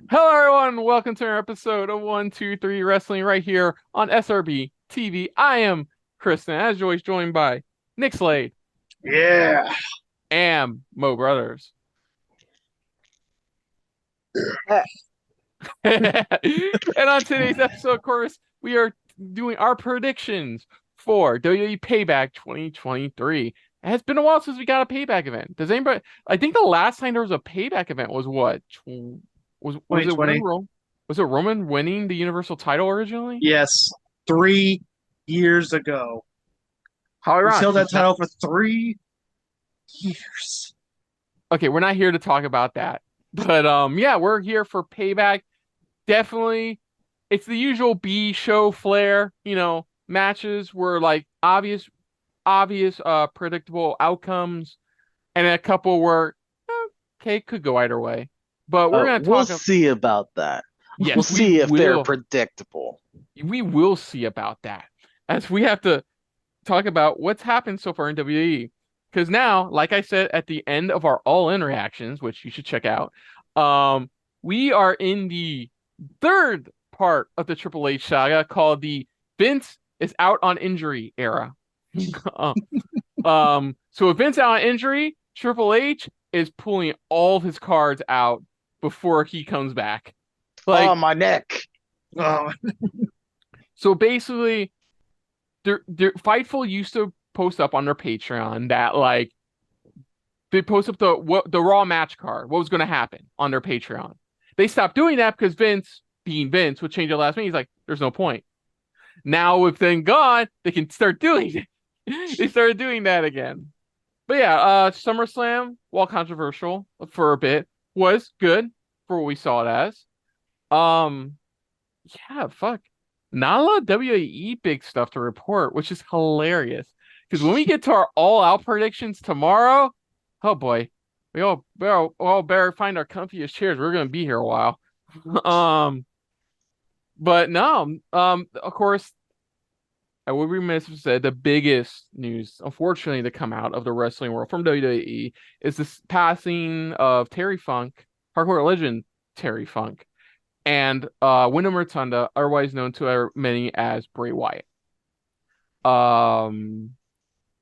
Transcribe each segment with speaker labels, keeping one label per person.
Speaker 1: Hello, everyone. Welcome to our episode of 123 Wrestling right here on SRB TV. I am Kristen, as always, joined by Nick Slade
Speaker 2: Yeah.
Speaker 1: and Mo Brothers.
Speaker 2: Uh,
Speaker 1: And on today's episode, of course, we are doing our predictions for WWE Payback 2023. It has been a while since we got a Payback event. Does anybody? I think the last time there was a Payback event was what? Was it when
Speaker 2: 2020.
Speaker 1: Was it Roman winning the Universal title originally?
Speaker 2: Yes. 3 years ago.
Speaker 1: How
Speaker 2: He's
Speaker 1: ironic.
Speaker 2: held
Speaker 1: 'Cause
Speaker 2: that title for 3 years.
Speaker 1: okay, we're not here to talk about that. But yeah, we're here for Payback. Definitely it's the usual B show flair, matches were like obvious predictable outcomes and a couple were okay, could go either way. But we're going to
Speaker 3: We'll
Speaker 1: talk
Speaker 3: see about that. We'll
Speaker 1: yes,
Speaker 3: see if they're predictable.
Speaker 1: we will see about that. As we have to talk about what's happened so far in WWE. Because now, like I said at the end of our all-in reactions, which you should check out, we are in the third part of the Triple H saga called the Vince is out on injury era. So with Vince out on injury, Triple H is pulling all of his cards out before he comes back.
Speaker 3: Oh, my neck.
Speaker 2: Oh,
Speaker 1: So basically, Fightful used to post up on their Patreon that like they post up the Raw match card, what was going to happen on their Patreon. They stopped doing that because Vince, being Vince, would change it last minute. He's like, "There's no point." Now with them gone, they can start doing it. They started doing that again. But yeah, SummerSlam, while controversial for a bit, was good for what we saw it as. Um, yeah, fuck. Not a lot of WAE big stuff to report, which is hilarious. Because when we get to our all-out predictions tomorrow, oh boy, we all better find our comfiest chairs. We're gonna be here a while. But no, of course, I would be remiss if I said the biggest news, unfortunately, to come out of the wrestling world from WWE is this passing of Terry Funk, hardcore legend Terry Funk, and Wyndham Rotunda, otherwise known to many as Bray Wyatt. Um,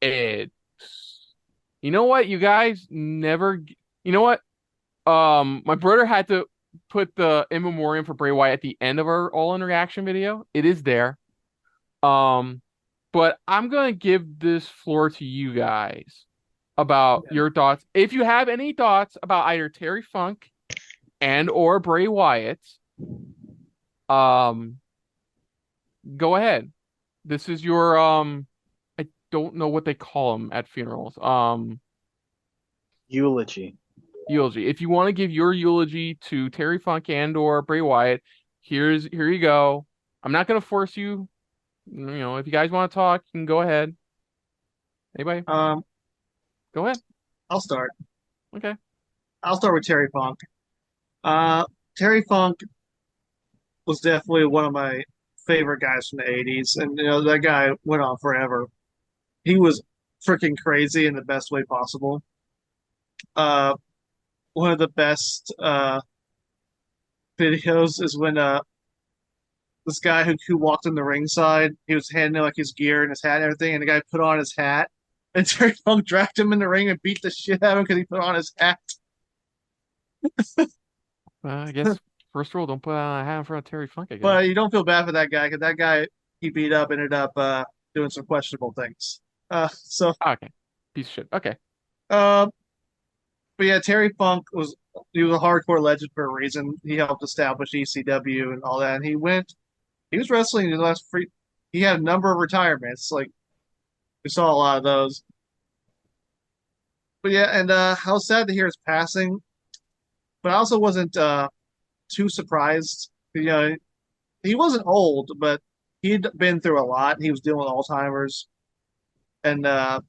Speaker 1: it's you know what, you guys never, you know what? My brother had to put the in memoriam for Bray Wyatt at the end of our all-in reaction video. It is there. Um, but I'm gonna give this floor to you guys about
Speaker 2: okay.
Speaker 1: your thoughts. If you have any thoughts about either Terry Funk and or Bray Wyatt, um, go ahead. This is your I don't know what they call them at funerals.
Speaker 3: Eulogy.
Speaker 1: Eulogy. If you want to give your eulogy to Terry Funk and or Bray Wyatt, here you go. I'm not gonna force you. If you guys want to talk, you can go ahead. Anybody?
Speaker 2: um,
Speaker 1: Go ahead.
Speaker 2: I'll start.
Speaker 1: Okay.
Speaker 2: I'll start with Terry Funk. Uh, Terry Funk was definitely one of my favorite guys from the '80s, and that guy went on forever. He was freaking crazy in the best way possible. Uh, One of the best videos is when this guy who walked in the ringside, he was handing like his gear and his hat and everything, and the guy put on his hat, and Terry Funk dragged him in the ring and beat the shit out of him because he put on his hat.
Speaker 1: I guess first rule, don't put on a hat in front of Terry Funk, I guess.
Speaker 2: But you don't feel bad for that guy because that guy he beat up ended up doing some questionable things. So
Speaker 1: Okay. Piece of shit. Okay.
Speaker 2: uh, but yeah, Terry Funk he was a hardcore legend for a reason. He helped establish ECW and all that, and he was wrestling in the last free. He had a number of retirements, like we saw a lot of those. But yeah, and I was sad to hear his passing, but I also wasn't too surprised. He wasn't old, but he'd been through a lot. He was dealing with Alzheimer's, and uh,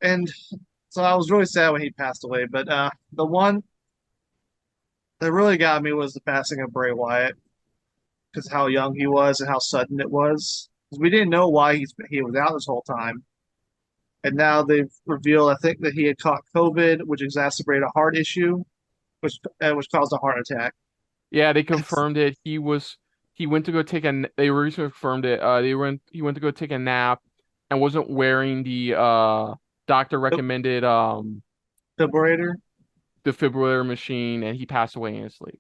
Speaker 2: and so I was really sad when he passed away. But the one that really got me was the passing of Bray Wyatt because how young he was and how sudden it was. 'Cause we didn't know why he was out this whole time, and now they've revealed I think that he had caught COVID, which exacerbated a heart issue, which caused a heart attack.
Speaker 1: Yeah, they confirmed it. He went to go take they recently confirmed it. He went to go take a nap and wasn't wearing the doctor
Speaker 2: The
Speaker 1: recommended
Speaker 2: defibrillator.
Speaker 1: defibrillator machine, and he passed away in his sleep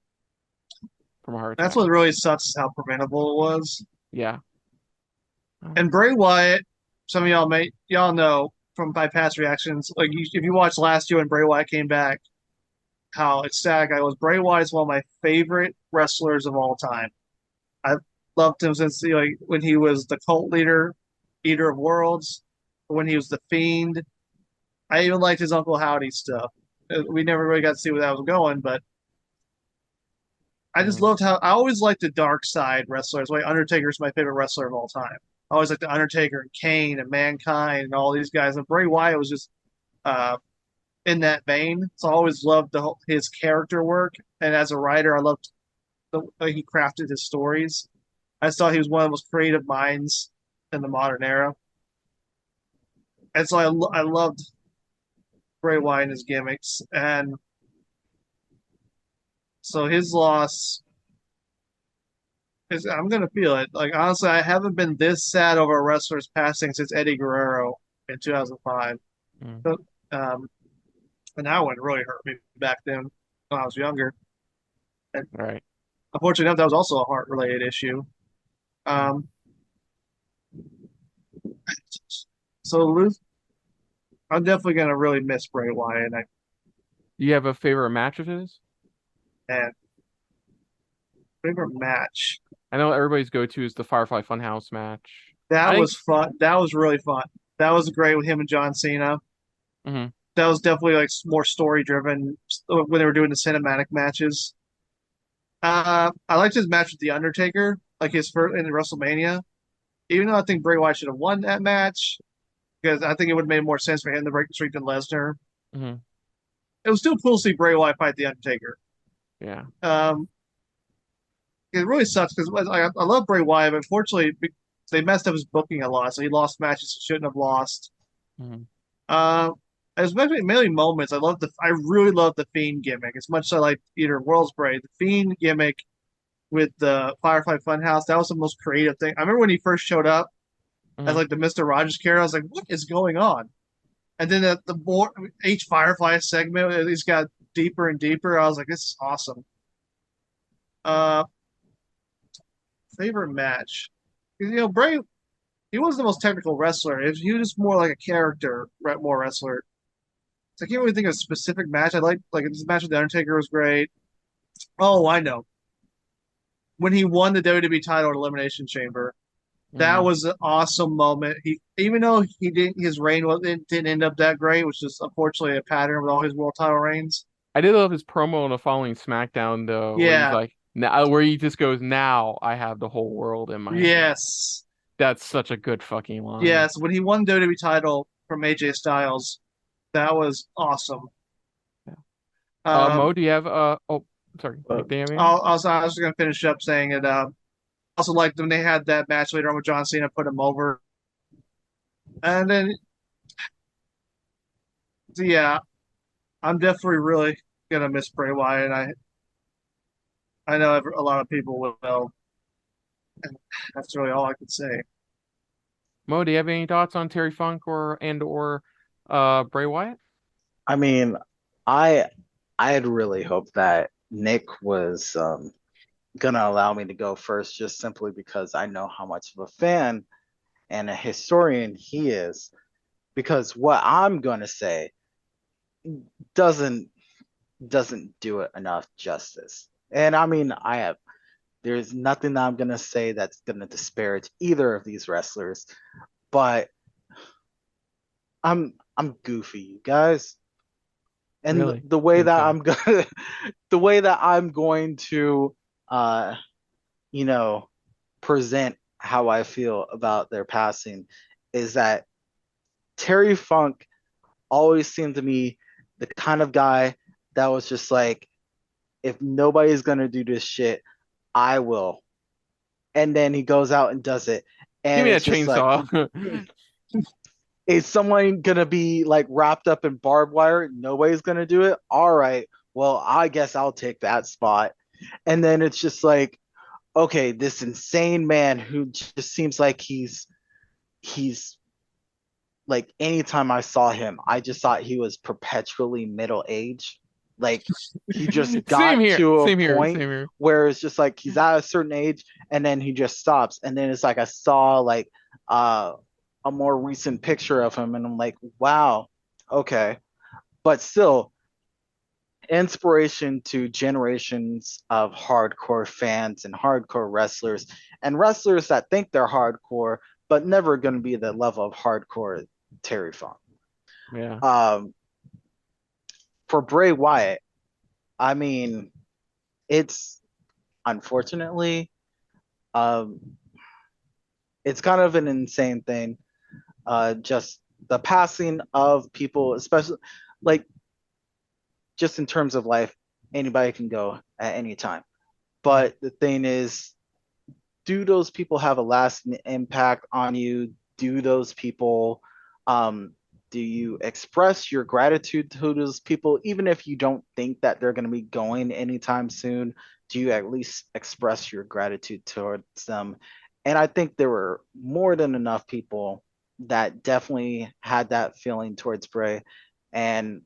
Speaker 1: from a heart
Speaker 2: That's
Speaker 1: attack.
Speaker 2: what really sucks is how preventable it was.
Speaker 1: Yeah.
Speaker 2: And Bray Wyatt, some of y'all know from my past reactions, like if you watched last year when Bray Wyatt came back, how ecstatic I was. Bray Wyatt is one of my favorite wrestlers of all time. I've loved him since like when he was the cult leader, eater of worlds, when he was the Fiend. I even liked his Uncle Howdy stuff. We never really got to see where that was going, but I just loved how I always liked the dark side wrestlers. Like Undertaker's my favorite wrestler of all time. I always liked the Undertaker and Kane and Mankind and all these guys. And Bray Wyatt was just uh, in that vein. So I always loved his character work. And as a writer, I loved the way he crafted his stories. I just thought he was one of the most creative minds in the modern era. And so I loved Bray Wyatt and his gimmicks. And so his loss is, I'm going to feel it. Like, honestly, I haven't been this sad over a wrestler's passing since Eddie Guerrero in 2005. So, and that one really hurt me back then when I was younger. And
Speaker 1: Right.
Speaker 2: unfortunately enough, that was also a heart-related issue. So I'm definitely going to really miss Bray Wyatt.
Speaker 1: Do you have a favorite match of his?
Speaker 2: And favorite match.
Speaker 1: I know everybody's go-to is the Firefly Funhouse match.
Speaker 2: That was fun. That was really fun. That was great with him and John Cena.
Speaker 1: Mm-hmm.
Speaker 2: That was definitely like more story-driven when they were doing the cinematic matches. I liked his match with The Undertaker, like his first in WrestleMania. Even though I think Bray Wyatt should have won that match, because I think it would have made more sense for him to break the streak than Lesnar.
Speaker 1: Mm-hmm.
Speaker 2: It was still cool to see Bray Wyatt fight The Undertaker.
Speaker 1: Yeah.
Speaker 2: It really sucks because I love Bray Wyatt, but unfortunately they messed up his booking a lot, so he lost matches he shouldn't have lost.
Speaker 1: Mm-hmm.
Speaker 2: As mainly moments, I really love the Fiend gimmick as much as I like either World's Bray. The Fiend gimmick with the Firefly Funhouse, that was the most creative thing. I remember when he first showed up as like the Mr. Rogers character, I was like, what is going on? And then the more each Firefly segment, he's got deeper and deeper. I was like, this is awesome. Favorite match. Bray, he was the most technical wrestler. He was just more like a character, more wrestler. So I can't really think of a specific match. I like this match with The Undertaker was great. Oh, I know. When he won the WWE title at Elimination Chamber, that was an awesome moment. Even though his reign didn't end up that great, which is unfortunately a pattern with all his world title reigns.
Speaker 1: I did love his promo on the following SmackDown though, where he's like, where he just goes, "Now I have the whole world in my hands."
Speaker 2: Yes,
Speaker 1: that's such a good fucking line.
Speaker 2: Yes, when he won the WWE title from AJ Styles, that was awesome.
Speaker 1: Yeah. Mo, do you have oh, sorry.
Speaker 2: I was just gonna finish up saying it. Also liked when they had that match later on with John Cena, put him over, and then so yeah, I'm definitely really gonna miss Bray Wyatt. I know a lot of people will. And that's really all I could say.
Speaker 1: Mo, do you have any thoughts on Terry Funk or Bray Wyatt?
Speaker 3: I mean, I had really hoped that Nick was gonna allow me to go first, just simply because I know how much of a fan and a historian he is. Because what I'm gonna say doesn't do it enough justice. And I mean, there's nothing that I'm gonna say that's gonna disparage either of these wrestlers, but I'm goofy, you guys. And
Speaker 1: really?
Speaker 3: the way that I'm going to present how I feel about their passing is that Terry Funk always seemed to me the kind of guy that was just like, if nobody's gonna do this shit, I will. And then he goes out and does it. And
Speaker 1: give me a chainsaw.
Speaker 3: Like, is someone gonna be like wrapped up in barbed wire? Nobody's gonna do it. All right, well, I guess I'll take that spot. And then it's just like, okay, this insane man who just seems like he's like, anytime I saw him, I just thought he was perpetually middle aged. Like he just
Speaker 1: Same
Speaker 3: got
Speaker 1: here.
Speaker 3: to a
Speaker 1: Same here.
Speaker 3: point
Speaker 1: Same here.
Speaker 3: where it's just like he's at a certain age and then he just stops. And then it's like I saw like a more recent picture of him and I'm like, wow, okay. But still, inspiration to generations of hardcore fans and hardcore wrestlers and wrestlers that think they're hardcore but never going to be the level of hardcore Terry Funk.
Speaker 1: Yeah.
Speaker 3: For Bray Wyatt, I mean, it's unfortunately, um, it's kind of an insane thing. Just the passing of people, especially like just in terms of life, anybody can go at any time. But the thing is, do those people have a lasting impact on you? Do those people, do you express your gratitude to those people, even if you don't think that they're going to be going anytime soon? Do you at least express your gratitude towards them? And I think there were more than enough people that definitely had that feeling towards Bray. And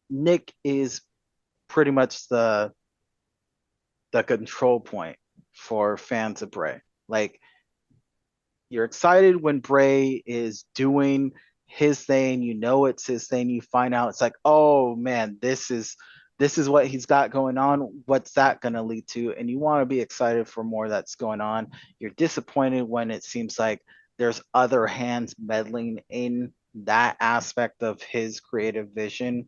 Speaker 3: Nick is pretty much the control point for fans of Bray. Like you're excited when Bray is doing his thing, you know it's his thing, you find out it's like, oh man, this is what he's got going on. What's that gonna lead to? And you want to be excited for more that's going on. You're disappointed when it seems like there's other hands meddling in that aspect of his creative vision.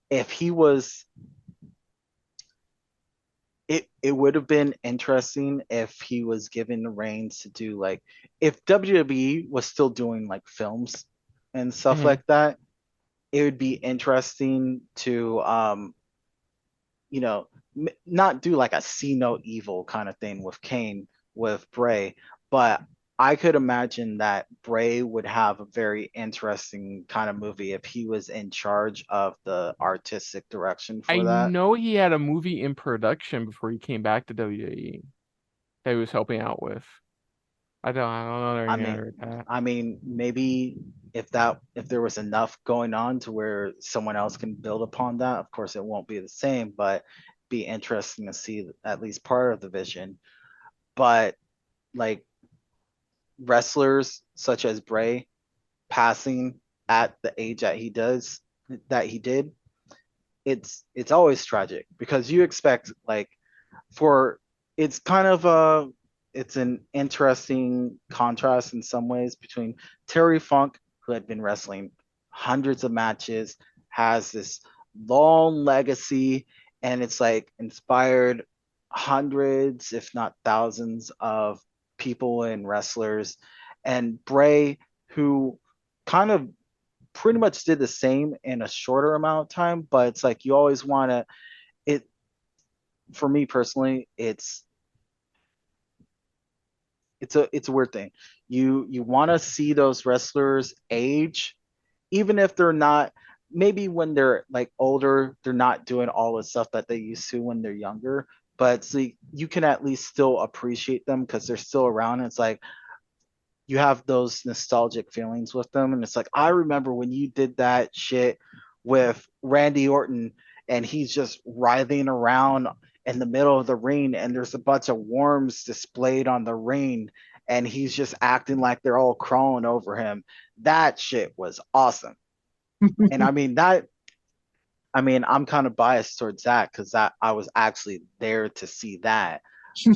Speaker 3: If he was it would have been interesting if he was given the reins to do like if WWE was still doing like films and stuff
Speaker 1: Mhm.
Speaker 3: like that. It would be interesting to not do like a see no evil kind of thing with Kane with Bray, but I could imagine that Bray would have a very interesting kind of movie if he was in charge of the artistic direction
Speaker 1: I
Speaker 3: for that.
Speaker 1: know he had a movie in production before he came back to WWE that he was helping out with. I don't know
Speaker 3: I
Speaker 1: anything
Speaker 3: mean,
Speaker 1: other than that.
Speaker 3: maybe if there was enough going on to where someone else can build upon that, of course it won't be the same, but be interesting to see at least part of the vision. But like wrestlers such as Bray passing at the age that he did, it's always tragic because you expect like for it's kind of a it's an interesting contrast in some ways between Terry Funk, who had been wrestling hundreds of matches, has this long legacy, and it's like inspired hundreds, if not thousands, of people and wrestlers, and Bray, who kind of pretty much did the same in a shorter amount of time, but it's like you always want to it for me personally, it's a weird thing. You want to see those wrestlers age, even if they're not. Maybe when they're like older, they're not doing all the stuff that they used to when they're younger. But see, you can at least still appreciate them because they're still around. And it's like you have those nostalgic feelings with them, and it's like I remember when you did that shit with Randy Orton, and he's just writhing around in the middle of the ring, and there's a bunch of worms displayed on the ring, and he's just acting like they're all crawling over him. That shit was awesome. And I'm kind of biased towards that because that I was actually there to see that.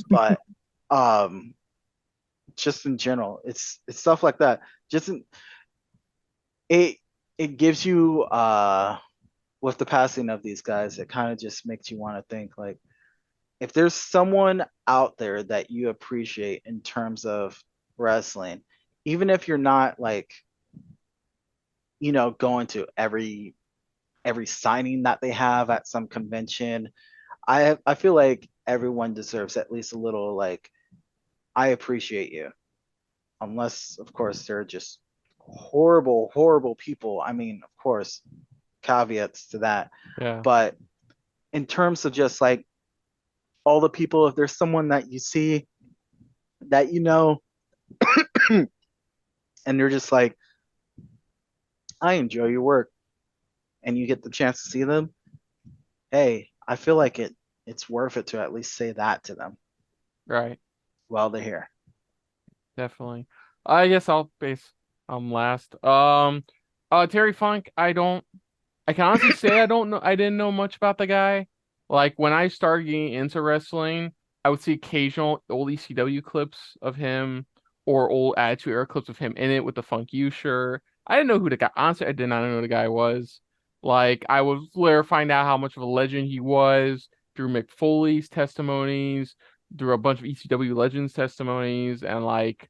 Speaker 3: But um just in general, it's stuff like that. Just in, it it gives you with the passing of these guys, it kind of just makes you want to think like if there's someone out there that you appreciate in terms of wrestling, even if you're not like going to every signing that they have at some convention, I feel like everyone deserves at least a little like I appreciate you, unless of course they're just horrible people. I mean, of course, caveats to that,
Speaker 1: Yeah.
Speaker 3: but in terms of just like all the people, if there's someone that you see that you know, and you're just like, I enjoy your work, and you get the chance to see them, hey, I feel like it's worth it to at least say that to them
Speaker 1: Right.
Speaker 3: while they're here.
Speaker 1: Definitely. I guess I'll base last. Terry Funk, I can honestly say I didn't know much about the guy. Like when I started getting into wrestling, I would see occasional old ECW clips of him or old Attitude Era clips of him in it with the Funk U shirt. I didn't know who the guy, honestly, I did not know who the guy was. Like I was later find out how much of a legend he was through Mick Foley's testimonies, through a bunch of ECW legends testimonies, and like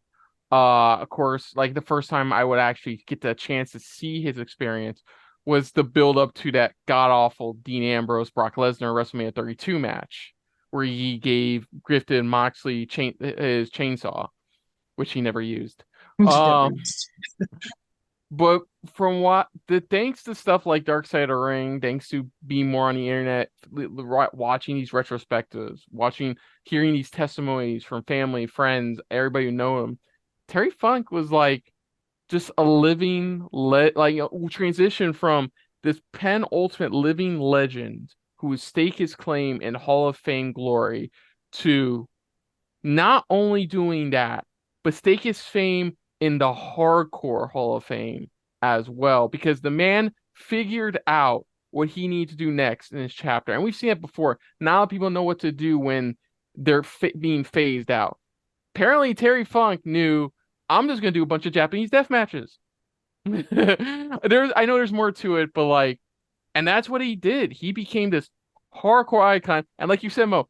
Speaker 1: of course, like the first time I would actually get the chance to see his experience was the build up to that god awful Dean Ambrose Brock Lesnar WrestleMania 32 match where he gave Griffin Moxley his chainsaw, which he never used. Um, but from what the thanks to stuff like Dark Side of the Ring, thanks to being more on the internet, watching these retrospectives, hearing these testimonies from family, friends, everybody who know him, Terry Funk was like just a living transition from this penultimate living legend who would stake his claim in Hall of Fame glory to not only doing that, but stake his fame in the hardcore Hall of Fame as well, because the man figured out what he needs to do next in his chapter. And we've seen it before. Now people know what to do when they're being phased out. Apparently, Terry Funk knew, I'm just going to do a bunch of Japanese death matches. I know there's more to it, but like, and that's what he did. He became this hardcore icon. And like you said, Mo,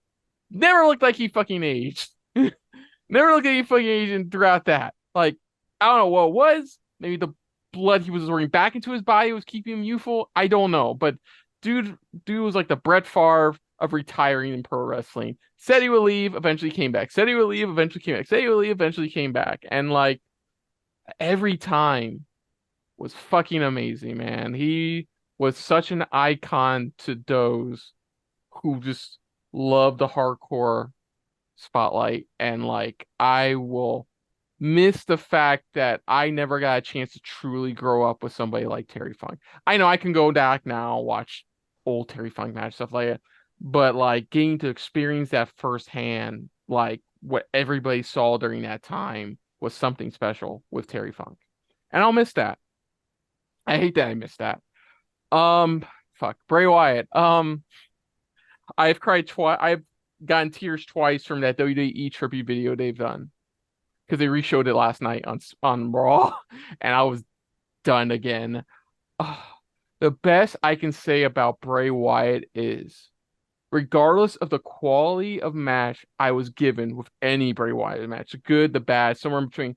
Speaker 1: never looked like he fucking aged. Never looked like he fucking aged throughout that. Like, I don't know what it was. Maybe the blood he was absorbing back into his body was keeping him youthful. I don't know. But dude was like the Brett Favre of retiring in pro wrestling. Said he would leave, eventually came back. Said he would leave, eventually came back. Said he would leave, eventually came back. And like every time was fucking amazing, man. He was such an icon to those who just love the hardcore spotlight. And like I will miss the fact that I never got a chance to truly grow up with somebody like Terry Funk. I know I can go back now, watch old Terry Funk match, stuff like that, but like getting to experience that firsthand, like what everybody saw during that time was something special with Terry Funk. And I'll miss that. I hate that I missed that. Fuck. Bray Wyatt. I've cried twice. I've gotten tears twice from that WWE tribute video they've done. Because they reshowed it last night on Raw, and I was done again. The best I can say about Bray Wyatt is, regardless of the quality of match I was given with any Bray Wyatt match, the good, the bad, somewhere in between,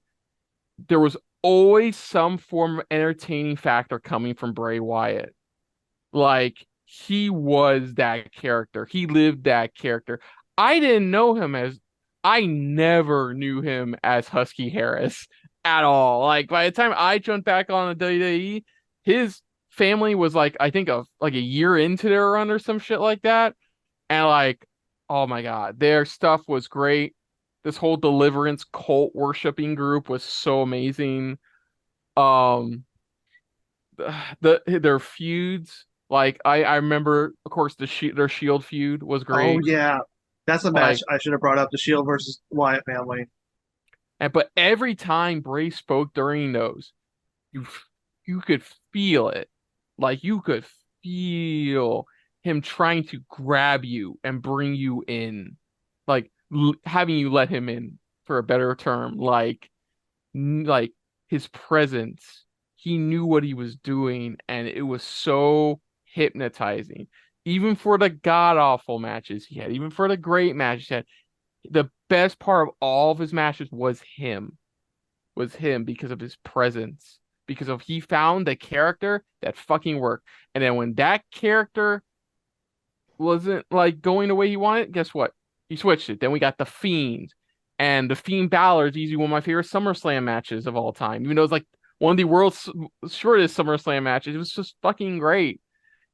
Speaker 1: there was always some form of entertaining factor coming from Bray Wyatt. Like, he was that character. He lived that character. I never knew him as Husky Harris at all. Like by the time I jumped back on the WWE, his family was like, I think like a year into their run or some shit like that. And like, oh my God, their stuff was great. This whole Deliverance cult worshiping group was so amazing. Their feuds, like I remember, of course, their Shield feud was
Speaker 2: Oh
Speaker 1: great.
Speaker 2: yeah, that's a match
Speaker 1: Like,
Speaker 2: I should have brought up: the Shield versus Wyatt family.
Speaker 1: but every time Bray spoke during those, you you could feel it. Like you could feel him trying to grab you and bring you in, like having you let him in, for a better term. Like his presence, he knew what he was doing, and it was so hypnotizing. Even for the god awful matches he had, even for the great matches he had, the best part of all of his matches was him because of his presence, because of he found the character that fucking worked. And then when that character wasn't like going the way he wanted, guess what? He switched it. Then we got the Fiend, and the Fiend Balor is easily one of my favorite SummerSlam matches of all time. Even though it's like one of the world's shortest SummerSlam matches, it was just fucking great.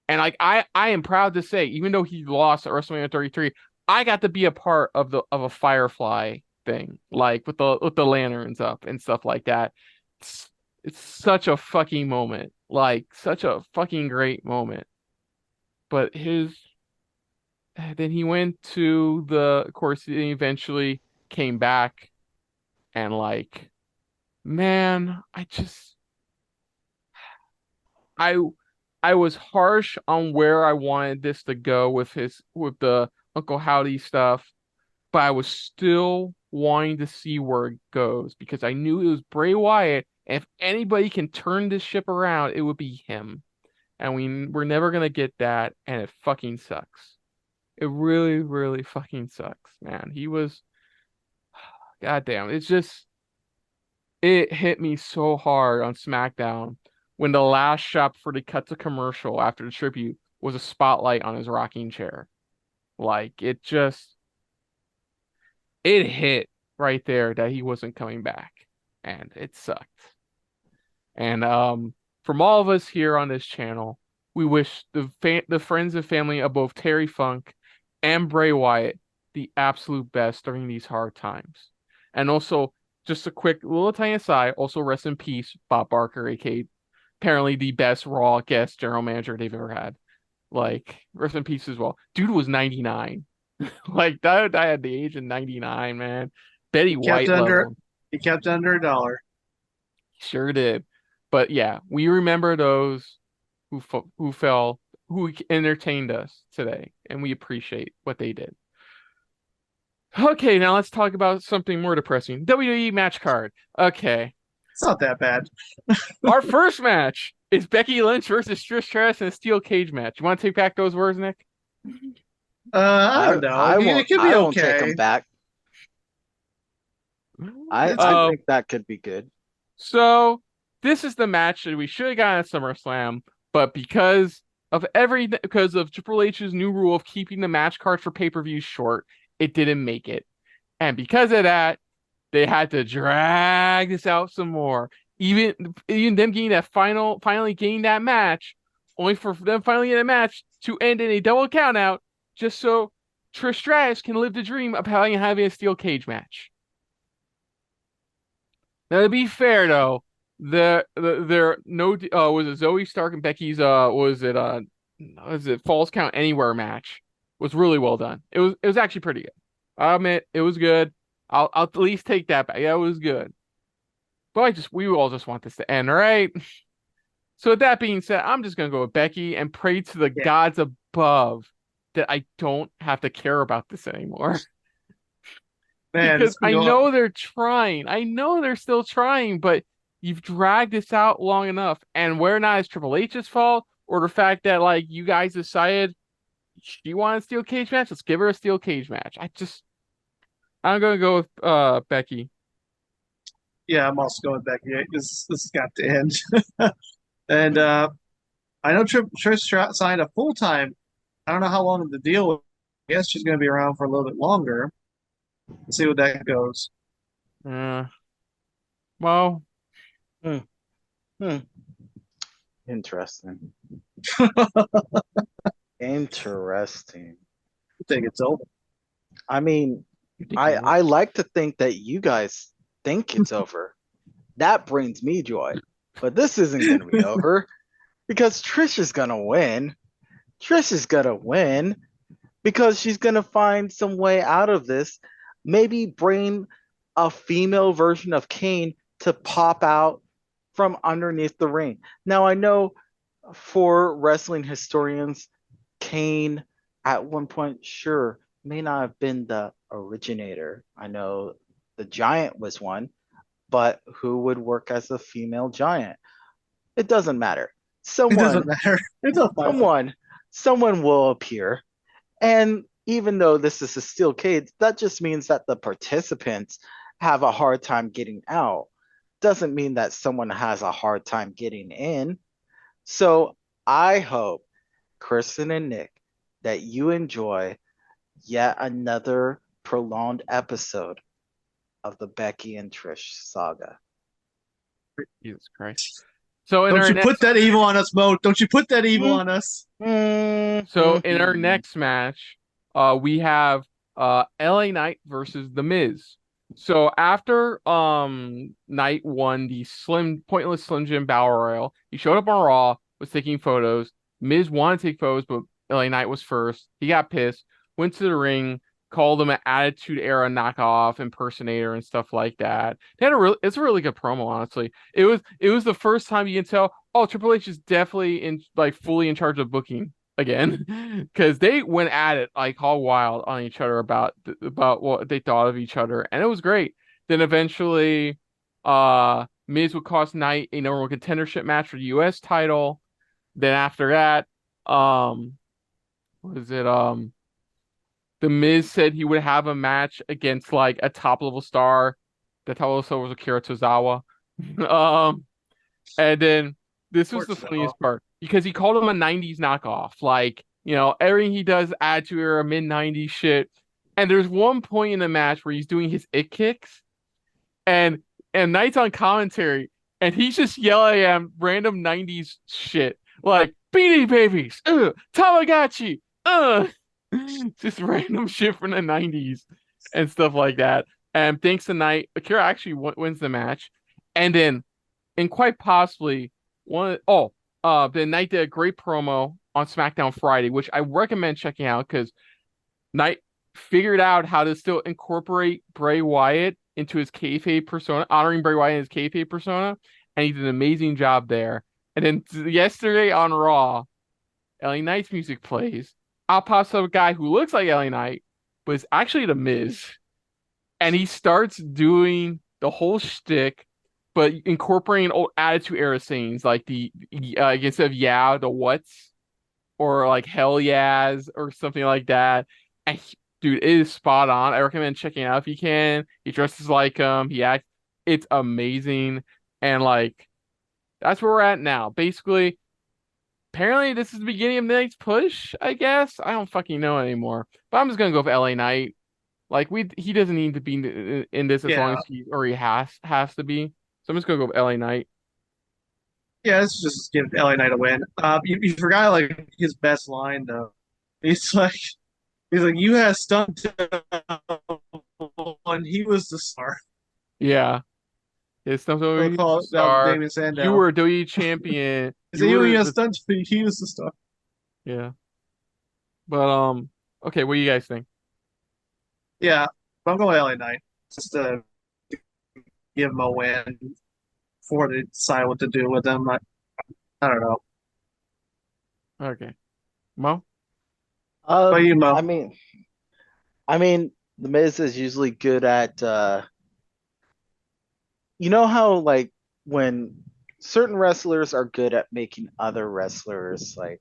Speaker 1: And like I am proud to say, even though he lost at WrestleMania 33, I got to be a part of a Firefly thing, like with the lanterns up and stuff like that. It's, it's such a fucking moment, like such a fucking great moment. But his then he went to of course, he eventually came back and like, man, I I was harsh on where I wanted this to go with the Uncle Howdy stuff, but I was still wanting to see where it goes because I knew it was Bray Wyatt, and if anybody can turn this ship around, it would be him. And we're never gonna get that, and it fucking sucks. It really, really fucking sucks, man. He was, goddamn. It hit me so hard on SmackDown when the last shot before they cut to commercial after the tribute was a spotlight on his rocking chair. Like it hit right there that he wasn't coming back, and it sucked. And from all of us here on this channel, we wish the friends and family of both Terry Funk and Bray Wyatt the absolute best during these hard times. And also, just a quick little tiny aside, also rest in peace, Bob Barker, aka apparently the best Raw guest general manager they've ever had. Like, rest in peace as well. Dude was 99. Like, that died at the age of 99, man. Betty White level.
Speaker 2: He kept under $1.
Speaker 1: Sure did. But yeah, we remember those who entertained us today, and we appreciate what they did. Okay, now let's talk about something more depressing. WWE match card. Okay.
Speaker 2: It's not that bad.
Speaker 1: Our first match is Becky Lynch versus Trish Stratus in a steel cage match. You want to take back those words, Nick?
Speaker 2: I don't know. It could be
Speaker 3: I won't take
Speaker 2: okay.
Speaker 3: them back. I think that could be good.
Speaker 1: So this is the match that we should have gotten at SummerSlam, but because of Triple H's new rule of keeping the match cards for pay-per-views short, it didn't make it. And because of that, they had to drag this out some more. Even them getting that finally getting that match, only for them finally getting a match to end in a double count out, just so Trish Stratus can live the dream of having a steel cage match. Now, to be fair though, there no was it Zoe Stark and Becky's was it Falls Count Anywhere match was really well done. It was actually pretty good. I admit it was good. I'll at least take that back. Yeah, it was good. But we all just want this to end, right? So with that being said, I'm just gonna go with Becky and pray to the gods above that I don't have to care about this anymore.
Speaker 2: Man,
Speaker 1: because I know they're trying. I know they're still trying, but you've dragged this out long enough. And whether or not it's Triple H's fault or the fact that like you guys decided she wanted a steel cage match, let's give her a steel cage match. I'm gonna go with Becky.
Speaker 2: Yeah, I'm also going with Becky. This has got to end. And I know Trish signed a full-time. I don't know how long the deal was. I guess she's going to be around for a little bit longer. Let's see what that goes.
Speaker 1: Well,
Speaker 3: Interesting. Interesting.
Speaker 2: I think it's over.
Speaker 3: I mean, I like to think that you guys think it's over. That brings me joy. But this isn't going to be over because Trish is going to win. Trish is going to win because she's going to find some way out of this. Maybe bring a female version of Kane to pop out from underneath the ring. Now, I know for wrestling historians, Kane at one point, sure, may not have been the originator. I know the Giant was one, but who would work as a female Giant? It doesn't matter.
Speaker 2: It doesn't matter.
Speaker 3: Someone will appear. And even though this is a steel cage, that just means that the participants have a hard time getting out. Doesn't mean that someone has a hard time getting in. So I hope, Kristen and Nick, that you enjoy yet another prolonged episode of the Becky and Trish saga.
Speaker 1: Jesus Christ. So in
Speaker 2: Don't
Speaker 1: our
Speaker 2: you
Speaker 1: next,
Speaker 2: put that evil on us, Mo. Don't you put that evil on us.
Speaker 1: so in our next match, we have LA Knight versus The Miz. So after Knight won the pointless Slim Jim Battle Royal, he showed up on Raw, was taking photos. Miz wanted to take photos, but LA Knight was first. He got pissed, went to the ring, called him an Attitude Era knockoff impersonator and stuff like that. They had it's a really good promo, honestly. It was the first time you can tell, oh, Triple H is definitely fully in charge of booking again, because they went at it like all wild on each other about what they thought of each other, and it was great. Then eventually, Miz would cost Knight a number one contendership match for the U.S. title. Then after that, what is it? The Miz said he would have a match against like a top level star. The top level star was Akira Tozawa. And then this was the funniest part because he called him a 90s knockoff. Like, everything he does Attitude Era mid 90s shit. And there's one point in the match where he's doing his it kicks and Knight's on commentary and he's just yelling at him random 90s shit. Like Beanie Babies, Tamagotchi, just random shit from the 90s and stuff like that. And thanks to Knight, Akira actually wins the match. And then, and quite possibly, the Knight did a great promo on SmackDown Friday, which I recommend checking out because Knight figured out how to still incorporate Bray Wyatt into his kayfabe persona, honoring Bray Wyatt in his kayfabe persona, and he did an amazing job there. And then yesterday on Raw, LA Knight's music plays. Out pops up a guy who looks like LA Knight, but is actually The Miz. And he starts doing the whole shtick, but incorporating old Attitude Era sayings like instead of yeah, the what's, or like hell yeahs, or something like that. And dude, it is spot on. I recommend checking it out if you can. He dresses like him. It's amazing. And like, that's where we're at now. Basically, apparently this is the beginning of the next push, I guess. I don't fucking know anymore. But I'm just gonna go with LA Knight. Like he doesn't need to be in this as long as he has to be. So I'm just gonna go with LA Knight.
Speaker 2: Yeah, let's just give LA Knight a win. You forgot like his best line though. He's like, you had stunt when he was the star.
Speaker 1: Yeah. It's something
Speaker 2: Call
Speaker 1: star.
Speaker 2: Damien Sandow.
Speaker 1: You were a WWE champion.
Speaker 2: You had stunt. He was the star.
Speaker 1: Yeah. But okay, what do you guys think?
Speaker 2: Yeah, but I'm going LA Knight just to give him a win before they decide what to do with him. I don't know.
Speaker 1: Okay. Mo?
Speaker 2: What you, Mo?
Speaker 3: I mean, The Miz is usually good at you know how like when certain wrestlers are good at making other wrestlers like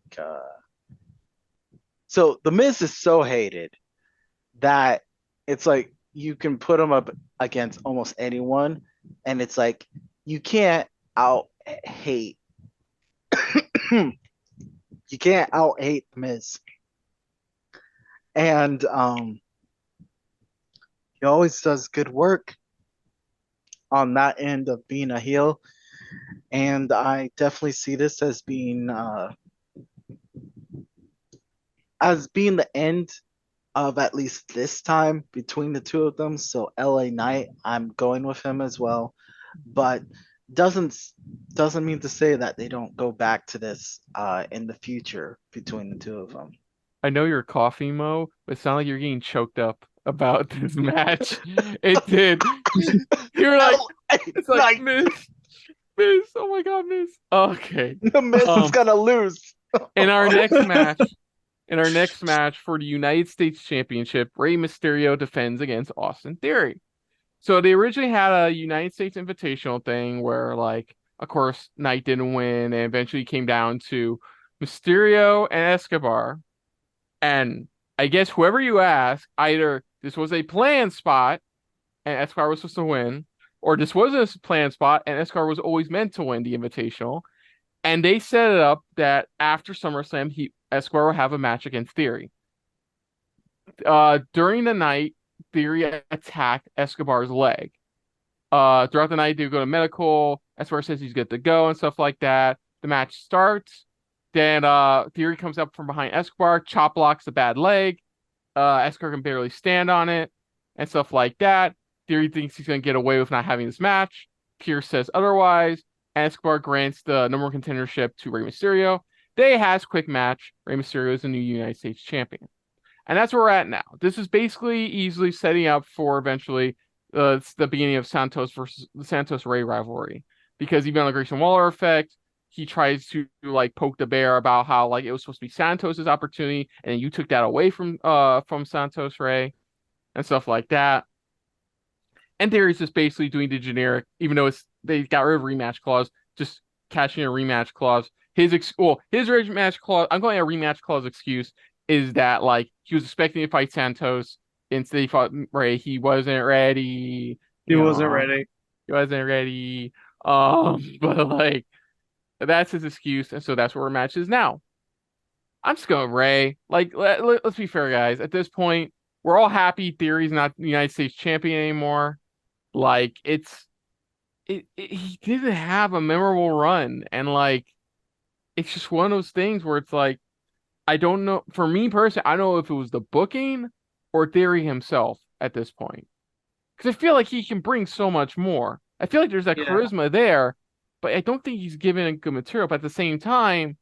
Speaker 3: so The Miz is so hated that it's like you can put him up against almost anyone and it's like you can't out hate you can't out hate The Miz. And he always does good work on that end of being a heel. And I definitely see this as being the end of at least this time between the two of them. So LA Knight, I'm going with him as well. But doesn't mean to say that they don't go back to this in the future between the two of them.
Speaker 1: I know you're coughing, Mo, but it sounded like you're getting choked up about this match. It did. You're like, it's like Miz, oh my God, Miz. Okay.
Speaker 3: The Miz is gonna lose.
Speaker 1: In our next match for the United States Championship, Rey Mysterio defends against Austin Theory. So they originally had a United States Invitational thing where, like, of course, Knight didn't win, and eventually came down to Mysterio and Escobar. And I guess whoever you ask, either this was a planned spot and Escobar was supposed to win, or this wasn't a planned spot and Escobar was always meant to win the Invitational. And they set it up that after SummerSlam, Escobar will have a match against Theory. During the night, Theory attacked Escobar's leg. Throughout the night, they would go to medical. Escobar says he's good to go and stuff like that. The match starts. Then Theory comes up from behind Escobar, chop blocks the bad leg. Escobar can barely stand on it and stuff like that. Theory thinks he's going to get away with not having this match. Pierce says otherwise. Escobar grants the number one contendership to Rey Mysterio. They has quick match. Rey Mysterio is the new United States champion. And that's where we're at now. This is basically easily setting up for eventually it's the beginning of Santos versus the Santos Rey rivalry. Because even on the Grayson Waller effect, he tries to like poke the bear about how like it was supposed to be Santos's opportunity, and you took that away from Santos Rey and stuff like that. And Theory's just basically doing the generic, even though they got rid of rematch clause, just catching a rematch clause. His rematch clause, I'm calling it a rematch clause excuse, is that like he was expecting to fight Santos, instead he fought Rey. He wasn't ready.
Speaker 2: He wasn't ready.
Speaker 1: He wasn't ready. But like that's his excuse, and so that's where our match is now. I'm just going Rey. Like let's be fair, guys. At this point, we're all happy Theory's not the United States champion anymore. Like he didn't have a memorable run, and like it's just one of those things where it's like I don't know. For me personally, I don't know if it was the booking or Theory himself at this point, because I feel like he can bring so much more. I feel like there's that charisma there, but I don't think he's given good material. But at the same time,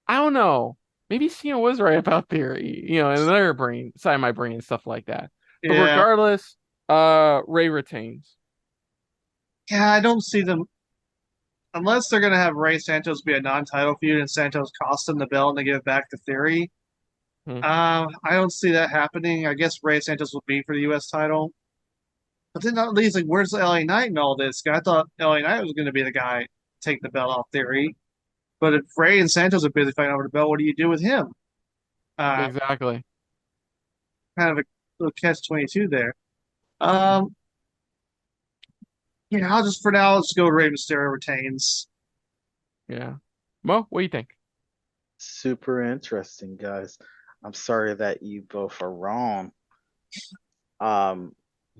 Speaker 1: I don't know. Maybe Cena was right about Theory, in another side of my brain and stuff like that. But regardless, Rey retains.
Speaker 2: Yeah, I don't see them unless they're gonna have Rey Santos be a non-title feud and Santos cost them the belt and they give it back to Theory. I don't see that happening. I guess Rey Santos will be for the U.S. title. But then that leaves like, where's LA Knight in all this? I thought LA Knight was going to be the guy to take the belt off Theory. But if Rey and Santos are busy fighting over the belt, what do you do with him?
Speaker 1: Exactly.
Speaker 2: Kind of a little catch-22 there. I'll just for now let's go with Rey Mysterio retains.
Speaker 1: Yeah. Mo, what do you think?
Speaker 3: Super interesting, guys. I'm sorry that you both are wrong.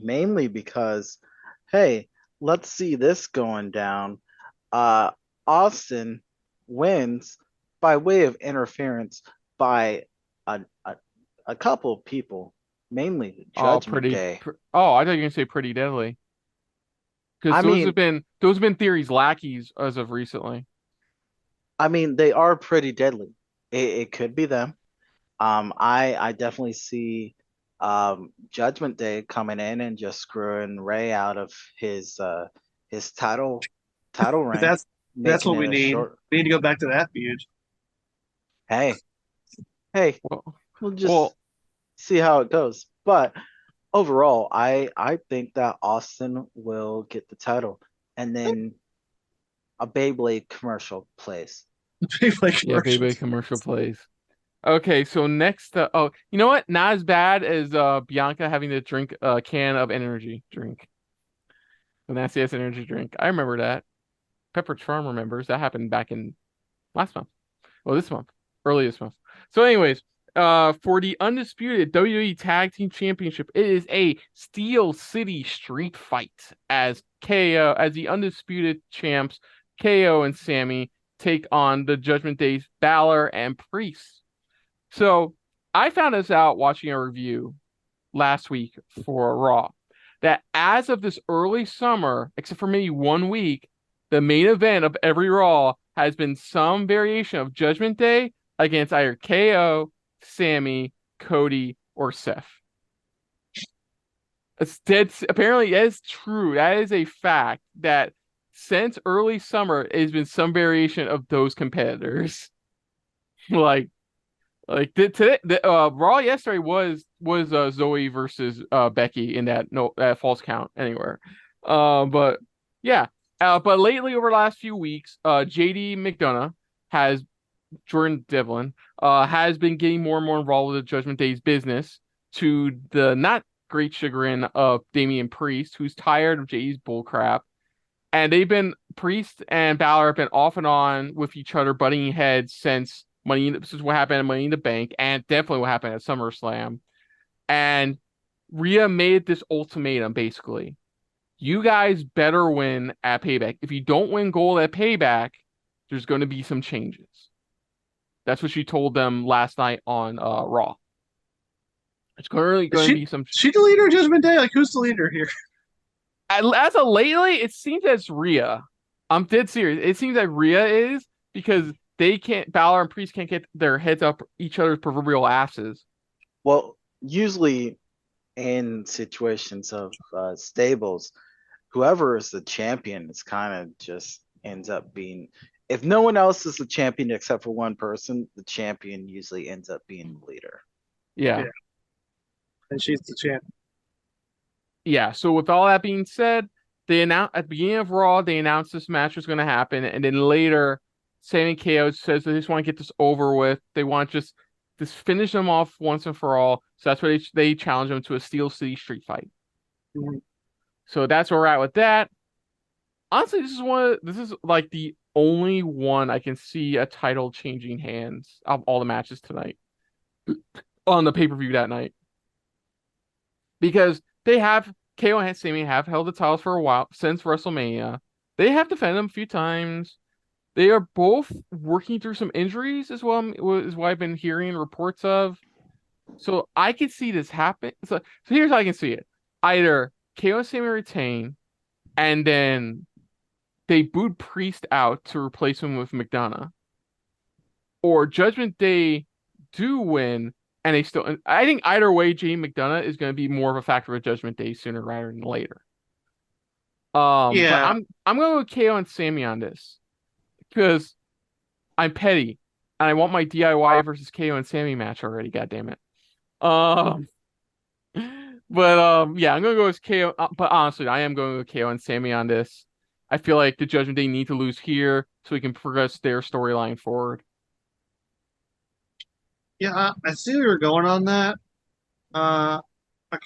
Speaker 3: Mainly because, hey, let's see this going down. Austin wins by way of interference by a couple of people, mainly Judgment Day.
Speaker 1: I thought you were gonna say Pretty Deadly. Because those have been Theory's lackeys as of recently.
Speaker 3: I mean, they are Pretty Deadly. It could be them. I definitely see Judgment Day coming in and just screwing Rey out of his title reign.
Speaker 2: That's what we need. We need to go back to that feud.
Speaker 3: Hey, we'll just see how it goes. But overall, I think that Austin will get the title, and then a Beyblade commercial plays.
Speaker 1: Beyblade commercial plays. Okay, so next, you know what? Not as bad as Bianca having to drink a can of energy drink. The nastiest energy drink. I remember that. Pepper Charm remembers. That happened back in last month. Well, this month. Early this month. So anyways, for the Undisputed WWE Tag Team Championship, it is a Steel City street fight as the Undisputed champs, KO and Sammy, take on the Judgment Day's Balor and Priest. So I found this out watching a review last week for Raw, that as of this early summer, except for maybe 1 week, the main event of every Raw has been some variation of Judgment Day against either KO, Sammy, Cody, or Seth. Apparently, that is true. That is a fact that since early summer, it has been some variation of those competitors. Like today, Raw yesterday was Zoe versus Becky in that false count anywhere. But yeah. But lately, over the last few weeks, JD McDonough Jordan Devlin has been getting more and more involved with the Judgment Day's business, to the not great chagrin of Damian Priest, who's tired of JD's bullcrap. And Priest and Balor have been off and on with each other, butting heads since what happened at Money in the Bank, and definitely what happened at SummerSlam. And Rhea made this ultimatum, basically. you guys better win at Payback. If you don't win gold at Payback, there's going to be some changes. That's what she told them last night on Raw. It's currently going to be some.
Speaker 2: She the leader of Judgment Day? Like, who's the leader here?
Speaker 1: As of lately, it seems that's Rhea. I'm dead serious. It seems that Rhea is because they can't. Balor and Priest can't get their heads up each other's proverbial asses.
Speaker 3: Well, usually in situations of stables, whoever is the champion is kind of just ends up being. If no one else is the champion except for one person, the champion usually ends up being the leader.
Speaker 1: Yeah.
Speaker 2: And she's the champ.
Speaker 1: Yeah. So with all that being said, they announced at the beginning of Raw, they announced this match was going to happen, and then later, Sami and KO says they just want to get this over with. They want to just finish them off once and for all. So that's why they challenge them to a Steel City street fight.
Speaker 2: Mm-hmm.
Speaker 1: So that's where we're at with that. Honestly, this is like the only one I can see a title changing hands of all the matches tonight on the pay-per-view that night. Because KO and Sami have held the titles for a while since WrestleMania. They have defended them a few times. They are both working through some injuries as well, is what I've been hearing reports of. So I could see this happen. So here's how I can see it. Either KO and Sami retain, and then they boot Priest out to replace him with McDonough. Or Judgment Day do win, and they still. I think either way, Jay McDonough is going to be more of a factor of Judgment Day sooner rather than later.
Speaker 2: Yeah.
Speaker 1: But I'm going to go KO and Sami on this because I'm petty and I want my DIY versus KO and Sami match already. God damn it. Yeah, I'm going to go with KO. But honestly, I am going with KO and Sami on this. I feel like the Judgment Day need to lose here so we can progress their storyline forward.
Speaker 2: Yeah, I see where you're going on that. I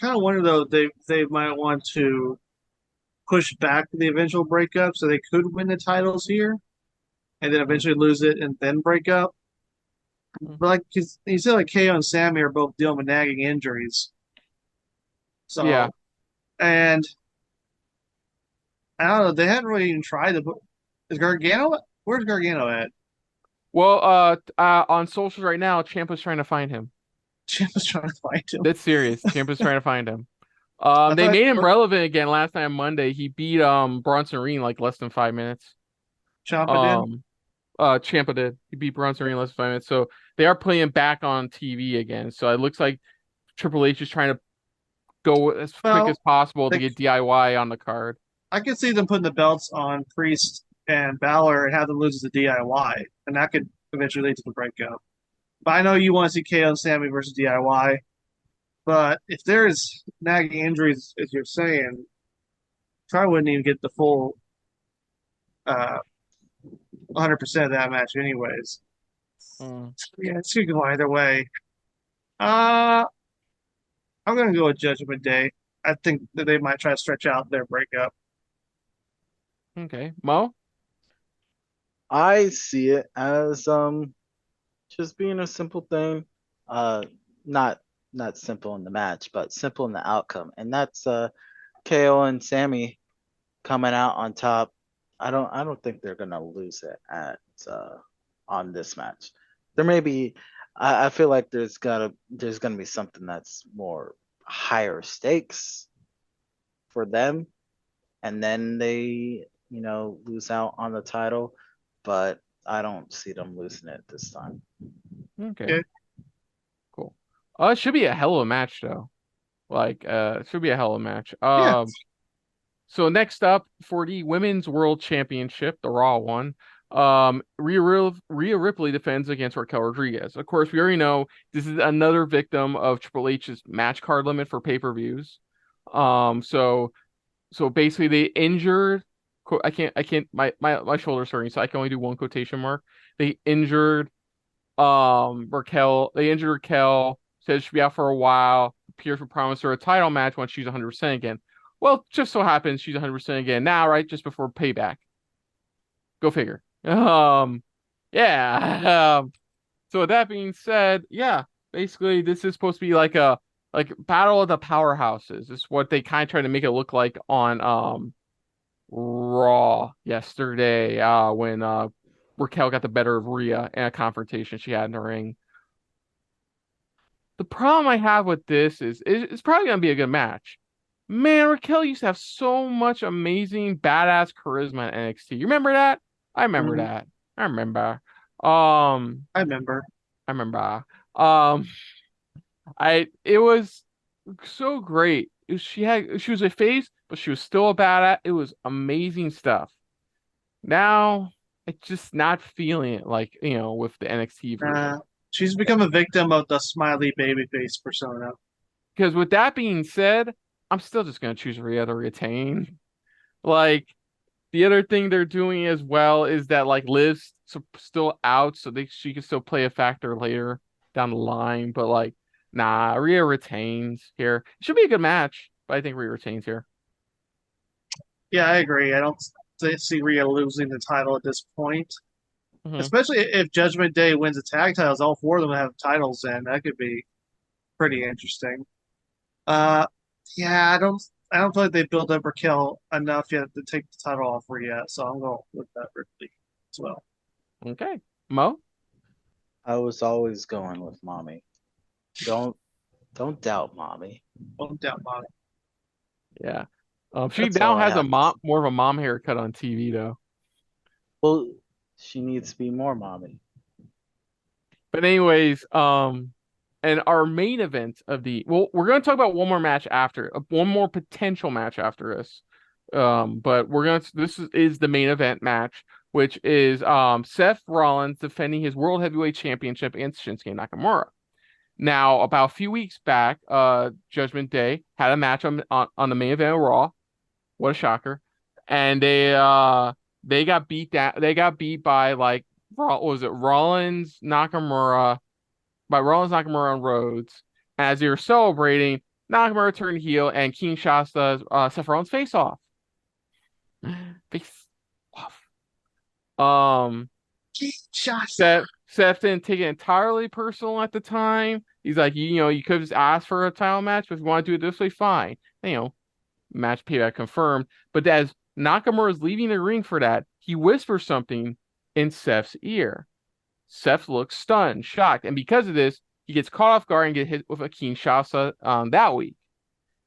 Speaker 2: kind of wonder though they might want to push back the eventual breakup so they could win the titles here, and then eventually lose it and then break up. But like you said, like KO and Sami are both dealing with nagging injuries. So
Speaker 1: Yeah.
Speaker 2: And I don't know, they haven't really even tried to put. Is Gargano? Where's Gargano at?
Speaker 1: Well, on socials right now, Ciampa's trying to find him.
Speaker 2: Ciampa's trying to find him.
Speaker 1: That's serious. Ciampa's trying to find him. They
Speaker 2: thought-
Speaker 1: made him relevant again last night on Monday. He beat Bronson Reed in like less than 5 minutes.
Speaker 2: Ciampa did.
Speaker 1: Ciampa did. He beat Bronson Reed in less than 5 minutes. So they are playing back on TV again. So it looks like Triple H is trying to go as quick as possible to get DIY on the card.
Speaker 2: I could see them putting the belts on Priest and Balor and have them lose to DIY, and that could eventually lead to the breakup. But I know you want to see KO and Sami versus DIY. But if there's nagging injuries, as you're saying, probably wouldn't even get the full 100% of that match anyways. Yeah, it's going to go either way. I'm going to go with Judgment Day. I think that they might try to stretch out their breakup.
Speaker 1: Okay. Mo?
Speaker 3: I see it as just being a simple thing. Not simple in the match, but simple in the outcome. And that's KO and Sami coming out on top. I don't think they're gonna lose it at on this match. There may be I feel like there's gonna be something that's more higher stakes for them, and then they, lose out on the title, but I don't see them losing it this time.
Speaker 1: Okay. Cool. It should be a hell of a match though. Like, it should be a hell of a match.
Speaker 2: Yeah.
Speaker 1: So next up for the Women's World Championship, the Raw one, Rhea Ripley defends against Raquel Rodriguez. Of course, we already know this is another victim of Triple H's match card limit for pay-per-views. So basically they injured. I can't. My shoulder's hurting, so I can only do one quotation mark. They injured Raquel. They injured Raquel. Said she'll be out for a while. Pierce will promise her a title match once she's 100% again. Well, just so happens she's 100% again now, right? Just before Payback. Go figure. Yeah. So with that being said, yeah, basically this is supposed to be like a like Battle of the Powerhouses is what they kind of try to make it look like on Raw yesterday, when Raquel got the better of Rhea in a confrontation she had in the ring. The problem I have with this is it's probably gonna be a good match. Man, Raquel used to have so much amazing badass charisma in NXT. You remember that? I remember
Speaker 2: Mhm.
Speaker 1: that. I remember. Um,
Speaker 2: I remember.
Speaker 1: I remember. Um, it was so great. She was a face, but she was still a badass. It was amazing stuff. Now it's just not feeling it like, with the NXT version.
Speaker 2: She's become a victim of the smiley babyface persona.
Speaker 1: Because with that being said, I'm still just gonna choose Rhea to retain. Like the other thing they're doing as well is that like Liv's still out, so she can still play a factor later down the line. But like, nah, Rhea retains here. It should be a good match, but I think Rhea retains here.
Speaker 2: Yeah, I agree. I don't see Rhea losing the title at this point,
Speaker 1: Mhm.
Speaker 2: especially if Judgment Day wins the tag titles. All four of them have titles, and that could be pretty interesting. Uh, yeah, I don't feel like they built up Raquel enough yet to take the title off Rhea, so I'm going with that Ripley as well.
Speaker 1: Okay, Mo.
Speaker 3: I was always going with mommy. Don't don't doubt mommy.
Speaker 2: Don't doubt about it.
Speaker 1: Yeah. She
Speaker 3: That's all
Speaker 1: now
Speaker 3: I
Speaker 1: has a
Speaker 3: have to
Speaker 1: mom
Speaker 3: say.
Speaker 1: more of a mom haircut on TV though.
Speaker 3: Well, she needs to be more mommy.
Speaker 1: But anyways, and our main event of we're gonna talk about one more match after, one more potential match after this. But this is the main event match, which is Seth Rollins defending his World Heavyweight Championship against Shinsuke Nakamura. Now, about a few weeks back, Judgment Day had a match on the main event of Raw. What a shocker! And they got beat down. They got beat by like what was it Rollins Nakamura by Rollins Nakamura on Rhodes. As they were celebrating, Nakamura turned heel and King Shasta Seth Rollins face off. Face off. Um,
Speaker 2: Shasta.
Speaker 1: Seth didn't take it entirely personal at the time. He's like, you could have just asked for a title match, but if you want to do it this way, fine. Match payback confirmed. But as Nakamura is leaving the ring for that, he whispers something in Seth's ear. Seth looks stunned, shocked, and because of this, he gets caught off guard and get hit with a Kinshasa that week.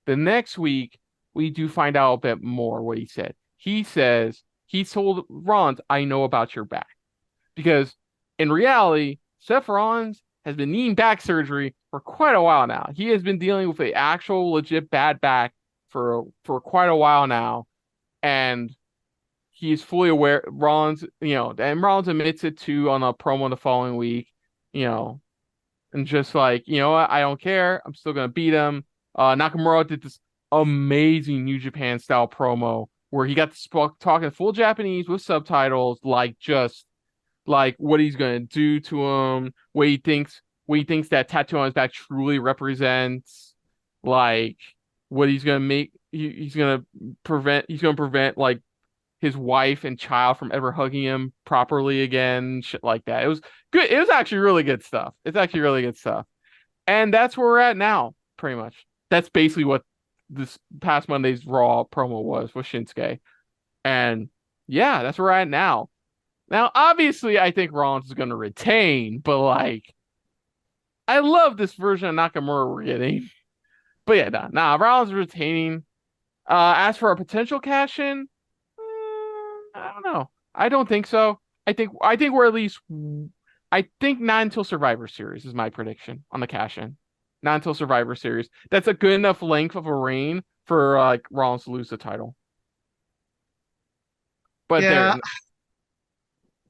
Speaker 1: The next week, we do find out a bit more what he said. He says he told Rollins, "I know about your back," because in reality, Seth Rollins has been needing back surgery for quite a while now. He has been dealing with an actual legit bad back for quite a while now, and he's fully aware. Rollins, and Rollins admits it too on a promo the following week, you know, and just like, you know what, I don't care. I'm still gonna beat him. Nakamura did this amazing New Japan style promo where he got to talking full Japanese with subtitles, like just like what he's gonna do to him, what he thinks that tattoo on his back truly represents, like what he's gonna make. He's gonna prevent like his wife and child from ever hugging him properly again, shit like that. It was good. It was actually really good stuff. It's actually really good stuff. And that's where we're at now, pretty much. That's basically what this past Monday's Raw promo was with Shinsuke. And yeah, that's where we're at now. Now, obviously, I think Rollins is going to retain, but like, I love this version of Nakamura we're getting. But yeah, Rollins is retaining. As for a potential cash in, I don't know. I don't think so. I think we're at least. I think not until Survivor Series is my prediction on the cash in. Not until Survivor Series. That's a good enough length of a reign for like Rollins to lose the title. But there,
Speaker 2: Yeah,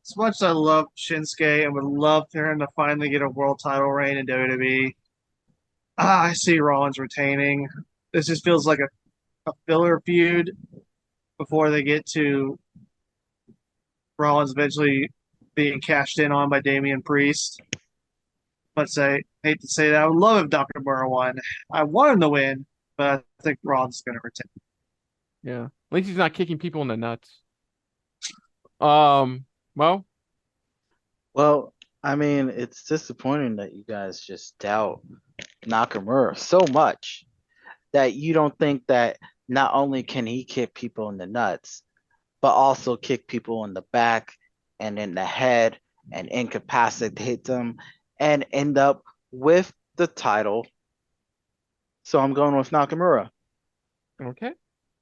Speaker 2: as much as I love Shinsuke and would love for him to finally get a world title reign in WWE, I see Rollins retaining. This just feels like a filler feud before they get to Rollins eventually being cashed in on by Damian Priest. But say, hate to say that, I would love if Dr. Murray won. I want him to win, but I think Rollins is going to retain.
Speaker 1: yeah. At least he's not kicking people in the nuts. Well,
Speaker 3: Well, I mean, it's disappointing that you guys just doubt Nakamura so much that you don't think that not only can he kick people in the nuts, but also kick people in the back and in the head and incapacitate them and end up with the title. So I'm going with Nakamura.
Speaker 1: Okay.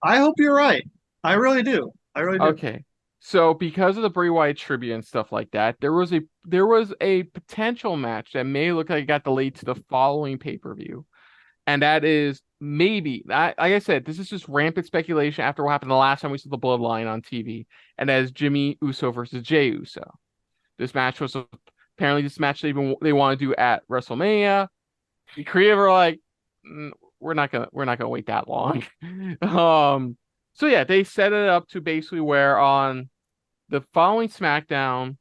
Speaker 2: I hope you're right. I really do. I really do.
Speaker 1: Okay. So because of the Bray Wyatt trivia and stuff like that, there was a potential match that may look like it got delayed to the following pay-per-view. And that is maybe, like I said, this is just rampant speculation after what happened the last time we saw the Bloodline on TV. And that is Jimmy Uso versus Jey Uso. This match was apparently this match they want to do at WrestleMania. The creative are like, we're not gonna wait that long. So yeah, they set it up to basically where on the following SmackDown,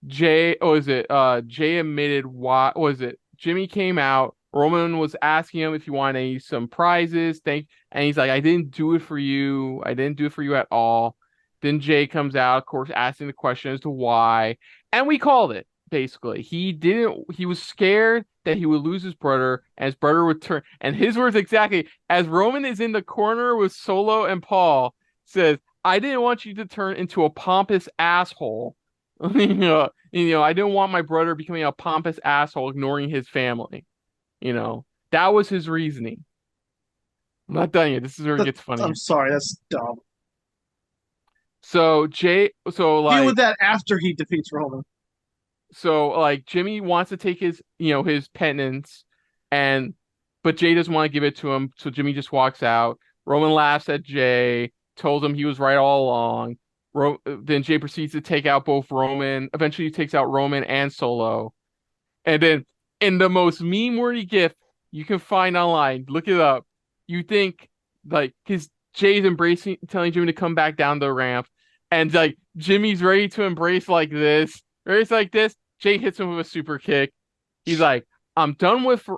Speaker 1: Jay admitted why was it? Jimmy came out. Roman was asking him if he wanted some prizes. And he's like, I didn't do it for you. I didn't do it for you at all. Then Jay comes out, of course, asking the question as to why. And we called it, basically. He was scared that he would lose his brother, and his brother would turn. And his words exactly, as Roman is in the corner with Solo and Paul, says, I didn't want you to turn into a pompous asshole. I didn't want my brother becoming a pompous asshole, ignoring his family. That was his reasoning. I'm not done yet. This is where it gets funny.
Speaker 2: I'm sorry, that's dumb.
Speaker 1: So
Speaker 2: Deal with that after he defeats Roman.
Speaker 1: So like Jimmy wants to take his penance, but Jay doesn't want to give it to him. So Jimmy just walks out. Roman laughs at Jay, told him he was right all along. Then Jay proceeds to take out both Roman. Eventually, he takes out Roman and Solo. And then in the most meme-worthy gif you can find online, look it up. You think like his Jay's telling Jimmy to come back down the ramp, and like Jimmy's ready to embrace like this. Race like this. Jay hits him with a super kick. He's like, I'm done with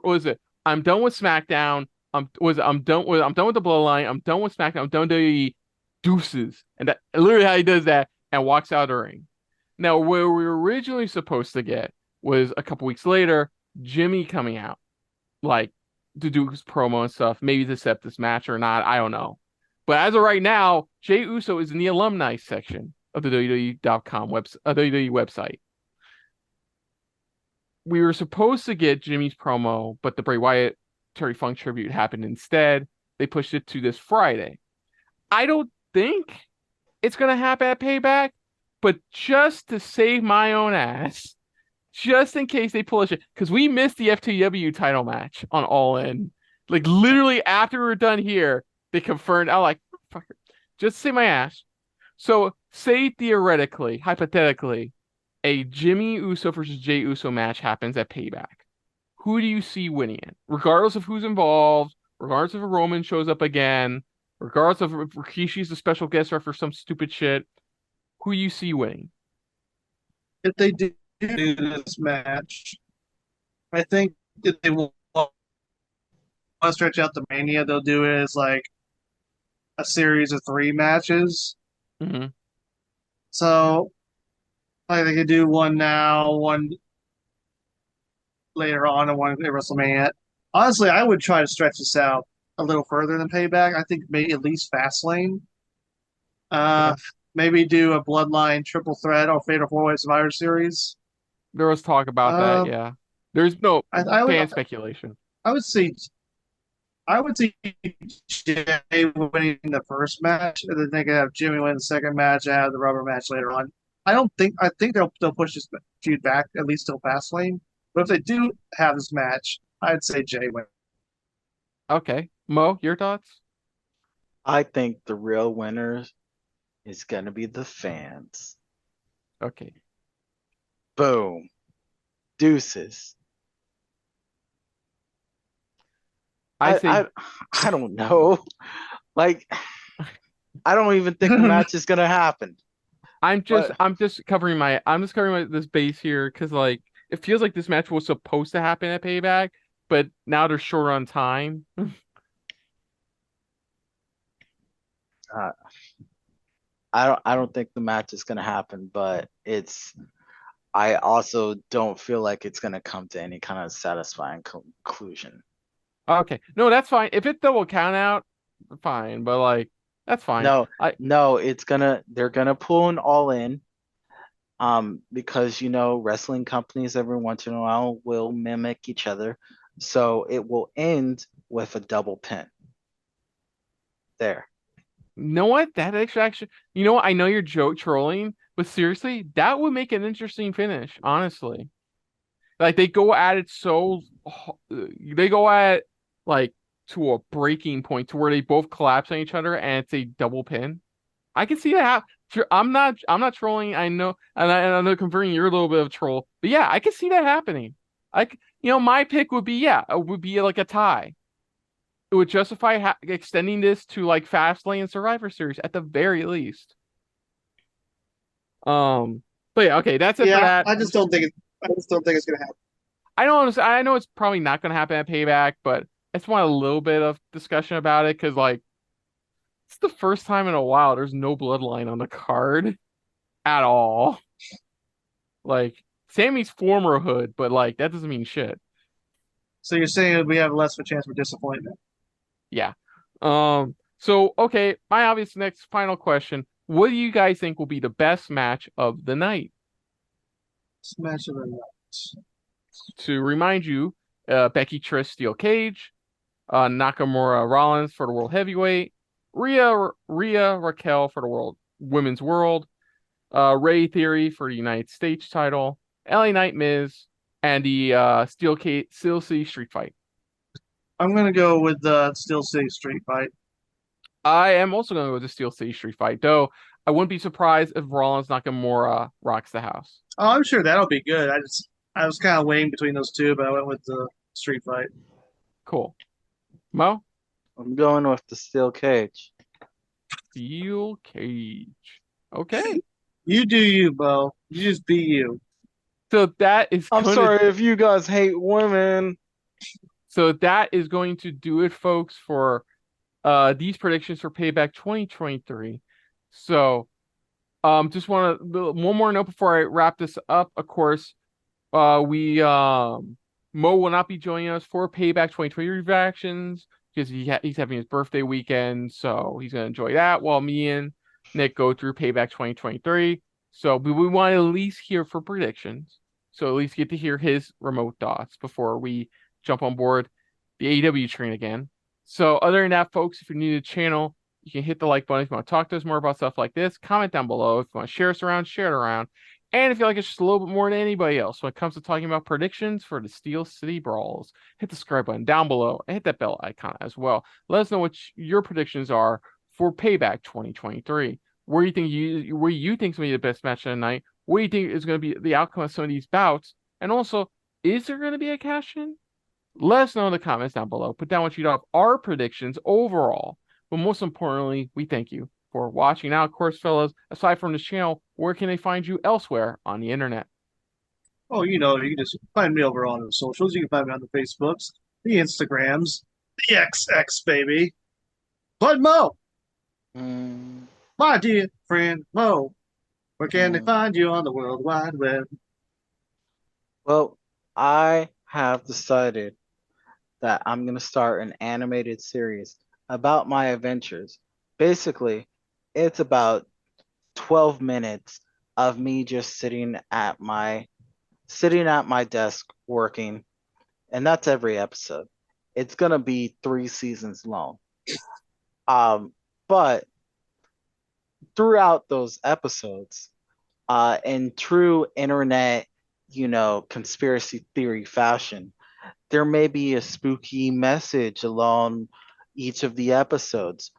Speaker 1: I'm done with SmackDown. I'm done with the Bloodline. I'm done with SmackDown. I'm done with WWE. Deuces. And that literally how he does that and walks out of the ring. Now, where we were originally supposed to get was a couple weeks later, Jimmy coming out, like to do his promo and stuff, maybe to set this match or not. I don't know. But as of right now, Jey Uso is in the alumni section of the WWE.com WWE website. We were supposed to get Jimmy's promo, but the Bray Wyatt Terry Funk tribute happened instead. They pushed it to this Friday. I don't think it's going to happen at Payback, but just to save my own ass, just in case they pull a shit, because we missed the FTW title match on All In. Like literally after we were done here, they confirmed. I'm like, fuck it. Just to save my ass. So say theoretically, hypothetically, a Jimmy Uso versus Jey Uso match happens at Payback. Who do you see winning it? Regardless of who's involved, regardless if a Roman shows up again, regardless of if Rikishi's a special guest star for some stupid shit, who you see winning?
Speaker 2: If they do this match, I think if they want to stretch out the Mania, they'll do it as like a series of 3 matches.
Speaker 1: Mm-hmm.
Speaker 2: So like they could do one now, one later on, and one at WrestleMania. Honestly, I would try to stretch this out a little further than Payback. I think maybe at least Fastlane.
Speaker 1: Yeah.
Speaker 2: Maybe do a Bloodline triple threat or Fatal 4-Way Survivor Series.
Speaker 1: There was talk about that, yeah. There's no fan speculation.
Speaker 2: I would see Jay winning the first match, and then they could have Jimmy win the second match and have the rubber match later on. I think they'll push this feud back at least till Fastlane. But if they do have this match, I'd say Jay wins.
Speaker 1: Okay. Mo, your thoughts?
Speaker 3: I think the real winners is going to be the fans.
Speaker 1: Okay.
Speaker 3: Boom. Deuces. I don't know. Like, I don't even think the match is gonna happen.
Speaker 1: I'm just covering this base here because like it feels like this match was supposed to happen at Payback, but now they're short on time.
Speaker 3: I don't think the match is gonna happen, but I also don't feel like it's gonna come to any kind of satisfying conclusion.
Speaker 1: Okay, no, that's fine. If it's double count out, fine. But like, that's fine.
Speaker 3: No, no, they're gonna pull an all in. Because wrestling companies every once in a while will mimic each other. So it will end with a double pin. There.
Speaker 1: You know what? That actually, you know what? I know you're joke trolling, but seriously, that would make an interesting finish, honestly. Like they go at it they go at like to a breaking point to where they both collapse on each other and it's a double pin. I can see that I'm not trolling. I know, and I know converting you're a little bit of a troll, but yeah, I can see that happening. My pick would be it would be like a tie. It would justify extending this to like Fastlane and Survivor Series at the very least. But yeah, okay, that's it for that.
Speaker 2: I just don't think it's gonna happen.
Speaker 1: I know it's probably not gonna happen at Payback, but I just want a little bit of discussion about it because like it's the first time in a while there's no bloodline on the card at all. Like Sammy's former hood, but like that doesn't mean shit.
Speaker 2: So you're saying we have less of a chance for disappointment?
Speaker 1: Yeah. So okay, my obvious next final question. What do you guys think will be the best match of the night?
Speaker 2: Smash of the night.
Speaker 1: To remind you, Becky Trish Steel Cage, Nakamura Rollins for the World Heavyweight, Rhea Raquel for the Women's World, Ray Theory for the United States title, LA Knight Miz, and the Steel City Street Fight.
Speaker 2: I'm gonna go with the Steel City Street Fight.
Speaker 1: I am also going to go with the Steel City Street Fight, though I wouldn't be surprised if Rollins Nakamura rocks the house.
Speaker 2: Oh, I'm sure that'll be good. I was kind of weighing between those two, but I went with the Street Fight.
Speaker 1: Cool. Mo?
Speaker 3: I'm going with the Steel Cage.
Speaker 1: Steel Cage. Okay.
Speaker 2: You do you, Bo. You just be you.
Speaker 1: So that is
Speaker 3: I'm sorry if you guys hate women.
Speaker 1: So that is going to do it, folks, for these predictions for Payback 2023. So just want to one more note before I wrap this up. Of course, Mo will not be joining us for Payback 2023 reactions because he's having his birthday weekend, so he's gonna enjoy that while me and Nick go through Payback 2023. So we want to at least hear for predictions. So at least get to hear his remote thoughts before we jump on board the AEW train again. So other than that, folks, if you're new to the channel, you can hit the like button if you want to talk to us more about stuff like this. Comment down below if you want to share us around, share it around. And if you like us just a little bit more than anybody else when it comes to talking about predictions for the Steel City Brawls, hit the subscribe button down below and hit that bell icon as well. Let us know what your predictions are for Payback 2023. Where you think is going to be the best match of the night? What do you think is going to be the outcome of some of these bouts? And also, is there going to be a cash-in? Let us know in the comments down below. Put down what you thought of our predictions overall. But most importantly, we thank you for watching. Now, of course, fellas, aside from this channel, where can they find you elsewhere on the internet?
Speaker 2: Oh, you can just find me over on the socials. You can find me on the Facebooks, the Instagrams, the XX, baby. But Mo, my dear friend Mo, where can they find you on the World Wide Web?
Speaker 3: Well, I have decided that I'm going to start an animated series about my adventures. Basically, it's about 12 minutes of me just sitting at my desk working, and that's every episode. It's going to be 3 seasons long. But throughout those episodes, in true internet, conspiracy theory fashion, there may be a spooky message along each of the episodes.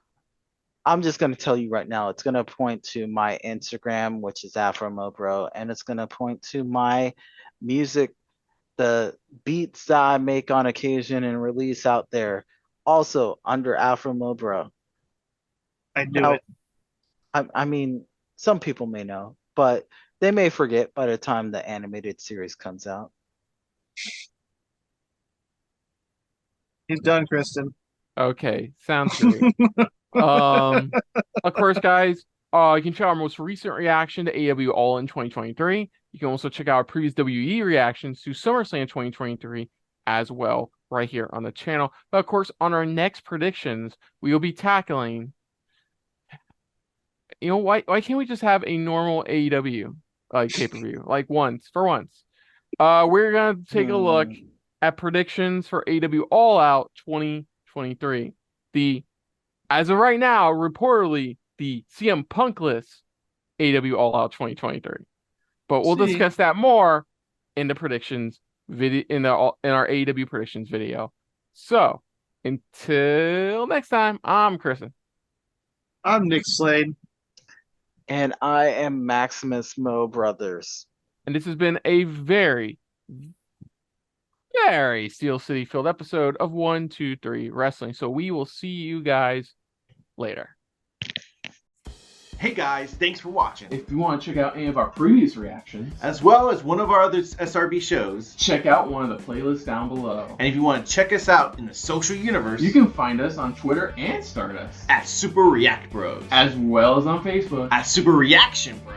Speaker 3: I'm just going to tell you right now, it's going to point to my Instagram, which is AfroMoBro, and it's going to point to my music, the beats that I make on occasion and release out there, also under AfroMoBro.
Speaker 2: I knew it.
Speaker 3: I mean, some people may know, but they may forget by the time the animated series comes out.
Speaker 2: He's done, Kristen.
Speaker 1: Okay, sounds great. Of course, guys, you can check our most recent reaction to AEW All In 2023. You can also check out our previous WWE reactions to SummerSlam 2023 as well, right here on the channel. But of course, on our next predictions, we will be tackling. Why can't we just have a normal AEW pay-per-view once? We're gonna take a look at predictions for AEW All Out 2023. As of right now, reportedly the CM Punkless AEW All Out 2023. But we'll discuss that more in the predictions video in our AEW predictions video. So until next time, I'm Kristen.
Speaker 2: I'm Nick Slade.
Speaker 3: And I am Maximus Mo Brothers.
Speaker 1: And this has been a very, very Steel City filled episode of 1-2-3 Wrestling. So we will see you guys later.
Speaker 4: Hey guys, thanks for watching.
Speaker 1: If you want to check out any of our previous reactions,
Speaker 4: as well as one of our other SRB shows,
Speaker 1: check out one of the playlists down below.
Speaker 4: And if you want to check us out in the social universe,
Speaker 1: you can find us on Twitter and Stardust
Speaker 4: at Super React Bros,
Speaker 1: as well as on Facebook
Speaker 4: at Super Reaction Bros.